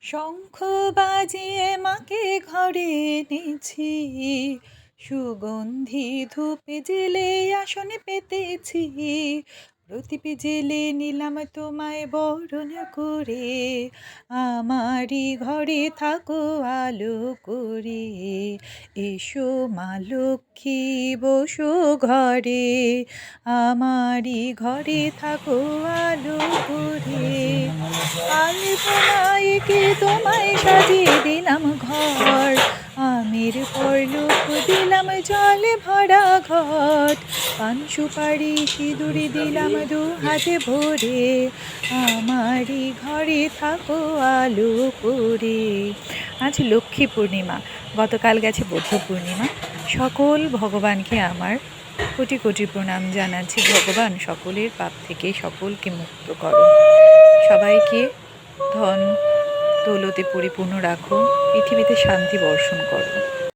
শঙ্খ বাজিয়ে মাকে ঘরে এনেছি, সুগন্ধি ধূপ জেলে আসনে পেতেছি, প্রদীপ জেলে নিলাম তোমায় বরণ করে, আমারই ঘরে থাকো আলো করে। এসো মা লক্ষ্মী বসো ঘরে, আমারই ঘরে থাকো আলো করে। আলপনায়কে তোমায় সাজিয়ে দিলাম ঘর, আমের পরলোক দিলাম জলে ভরা ঘট, পান সুপারি সিঁদুরে দিলাম দু হাতে ভরে, আমারই ঘরে থাকো আলো করে। আজ লক্ষ্মী পূর্ণিমা, গতকাল গেছে বৌদ্ধ পূর্ণিমা। সকল ভগবানকে আমার কোটি কোটি প্রণাম জানাচ্ছি। ভগবান সকলের পাপ থেকে সকলকে মুক্ত করো, সবাইকে ধন দৌলতে পরিপূর্ণ রাখো, পৃথিবীতে শান্তি বর্ষণ করো।